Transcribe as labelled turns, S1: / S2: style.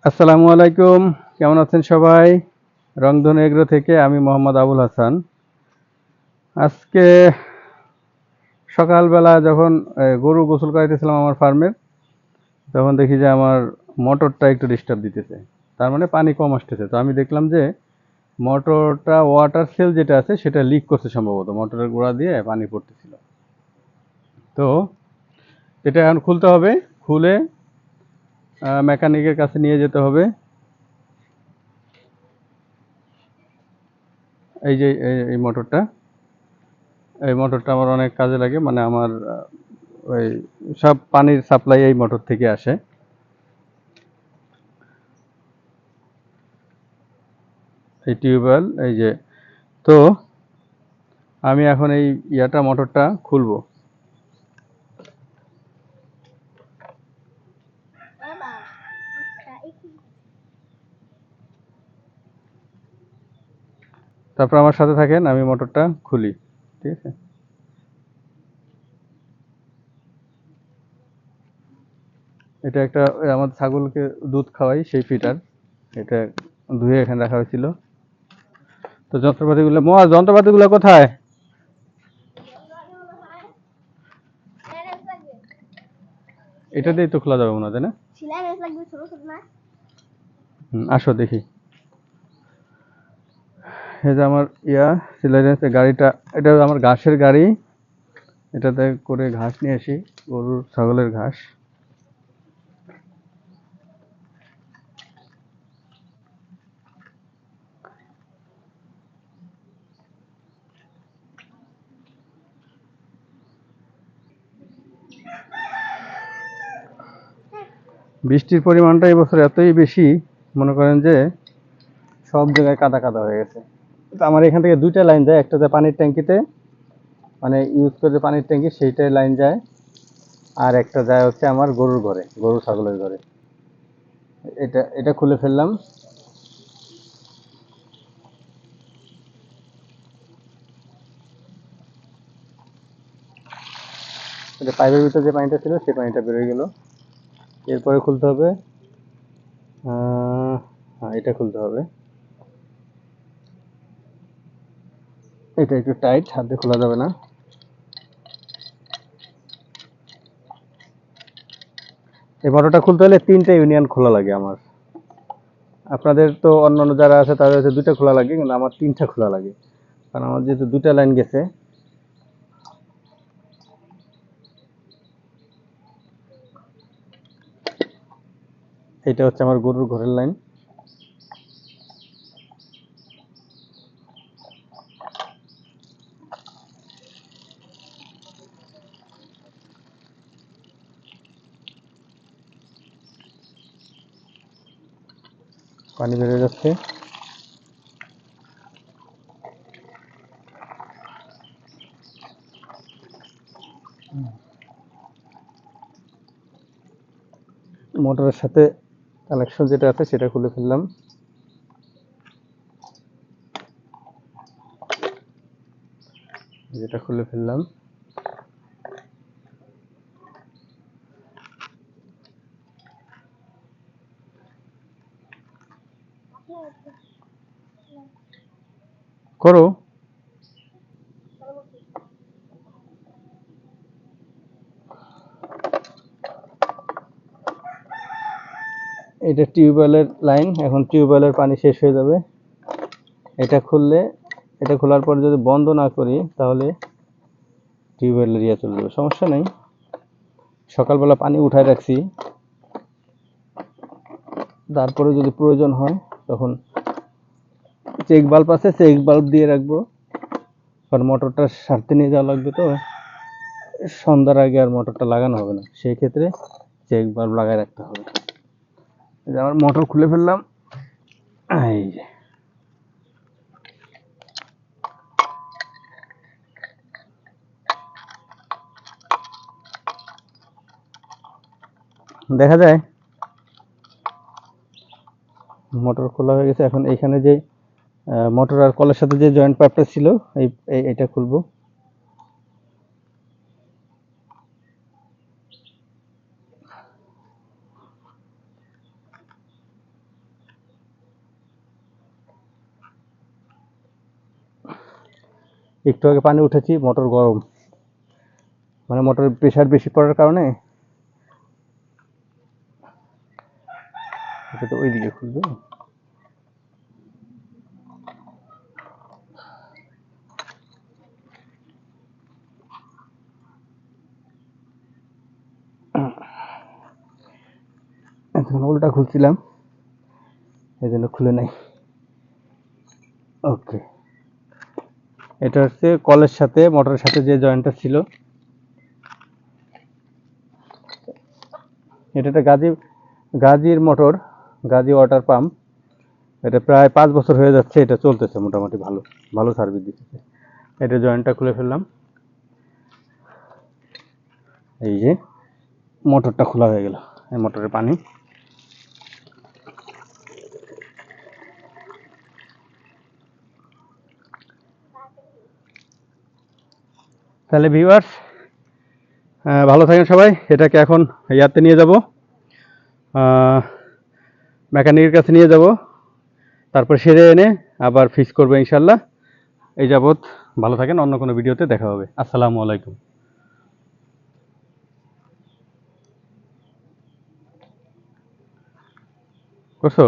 S1: আসসালামু আলাইকুম। কেমন আছেন সবাই? রংধনু এগ্রো থেকে আমি মোহাম্মদ আবুল হাসান। আজকে সকালবেলা যখন গরু গোসল করাইতেছিলাম আমার ফার্মের, তখন দেখি যে আমার মোটরটা একটু ডিস্টার্ব দিতেছে। তার মানে পানি কম আসতেছে। তো আমি দেখলাম যে মোটরটা ওয়াটার সেল যেটা আছে সেটা লিক করছে সম্ভবত। মোটরের গোড়া দিয়ে পানি পড়তেছিল। তো এটা এখন খুলতে হবে। খুলে মেকানিকের কাছে নিয়ে যেতে হবে। এই যে এই মোটরটা, এই মোটরটা আমার অনেক কাজে লাগে। মানে আমার ওই সব পানির সাপ্লাই এই মোটর থেকে আসে। এই টিউবওয়েল এই যে। তো আমি এখন এই মোটরটা খুলবো। তারপর আমার সাথে থাকেন, আমি মোটরটা খুলি। ঠিক আছে। এটা একটা আমার ছাগলকে দুধ খাওয়াই সেই ফিটার। এটা ধুয়ে এখানে রাখা হয়েছিল। তো যন্ত্রপাতিগুলো কোথায়? এটা দিয়ে তো খোলা যাবে মনে হয়, তাই না? আসো দেখি। এই যে আমার সিলাইডেন্স গাড়িটা, এটা আমার ঘাসের গাড়ি। এটাতে করে ঘাস নিয়ে আসি, গরুর ছাগলের ঘাস। বৃষ্টির পরিমাণটা এবছর এতই বেশি, মনে করেন যে সব জায়গায় কাদা কাদা হয়ে গেছে। তো আমার এখান থেকে দুইটা লাইন যায়, একটা যায় পানির ট্যাঙ্কিতে, মানে ইউজ করে পানির ট্যাঙ্কি সেইটাই লাইন যায়, আর একটা যায় হচ্ছে আমার গরুর ঘরে, গরু ছাগলের ঘরে। এটা এটা খুলে ফেললাম। এটা পাইপের ভিতরে যে পানিটা ছিল সেই পানিটা বেরোয় গেল। এরপরে খুলতে হবে, হ্যাঁ এটা খুলতে হবে। এটা একটু টাইট, হাত দিয়ে খোলা যাবে না। এই মোটরটা খুলতে হলে 3টে ইউনিয়ন খোলা লাগে আমার। আপনাদের তো অন্যান্য যারা আছে তাদের হচ্ছে 2টা খোলা লাগে, কিন্তু আমার 3টা খোলা লাগে, কারণ আমার যেহেতু 2টা লাইন গেছে। এটা হচ্ছে আমার গরুর ঘরের লাইন। পানি বেরিয়ে যাচ্ছে। মোটরের সাথে কানেকশন যেটা আছে সেটা খুলে ফেললাম। যেটা খুলে ফেললাম। করো। এটা টিউবওয়েলের লাইন, এখন টিউবওয়েলের পানি শেষ হয়ে যাবে। এটা খুললে, এটা খোলার পর যদি বন্ধ না করি তাহলে টিউবওয়েলের চলে যাবে, সমস্যা নেই। সকালবেলা পানি উঠায় রাখছি, তারপরে যদি প্রয়োজন হয় তখন চেক বাল্ব আছে, চেক বাল্ব দিয়ে রাখবো। কারণ মোটরটা সারতে নিয়ে যাওয়া লাগবে, তো সন্ধ্যার আগে আর মোটরটা লাগানো হবে না, সেই ক্ষেত্রে চেক বাল্ব লাগায় রাখতে হবে। এই যে আমার মোটর খুলে ফেললাম। এই যে দেখা যায় মোটর খোলা হয়ে গেছে। এখন এইখানে যে মোটর আর কলের সাথে যে জয়েন্ট পাইপটা ছিল, এটা খুলবো। একটু আগে পানি উঠেছি, মোটর গরম, মানে মোটরের প্রেশার বেশি পড়ার কারণে। এটা তো ওইদিকে খুলবে। এখন উল্টা খুলছিলাম, এই জন্য খুলে নাই। ওকে, এটা হচ্ছে কলের সাথে মোটরের সাথে যে জয়েন্টটা ছিল, এটা একটা গাজির মোটর, গাজি ওয়াটার পাম্প। এটা প্রায় 5 বছর হয়ে যাচ্ছে, এটা চলতেছে মোটামুটি ভালো, ভালো সার্ভিস দিচ্ছে। এটা জয়েন্টটা খুলে ফেললাম, এই যে মোটরটা খোলা হয়ে গেল, এই মোটরের পানি। তাহলে ভিউয়ার্স, ভালো থাকেন সবাই। এটাকে এখন ইয়াতে নিয়ে যাব, মেকানিকের কাছে নিয়ে যাব, তারপর সেরে এনে আবার ফিক্স করবো ইনশাল্লাহ। এই যাবৎ ভালো থাকেন, অন্য কোনো ভিডিওতে দেখা হবে। আসসালামু আলাইকুম। করছো?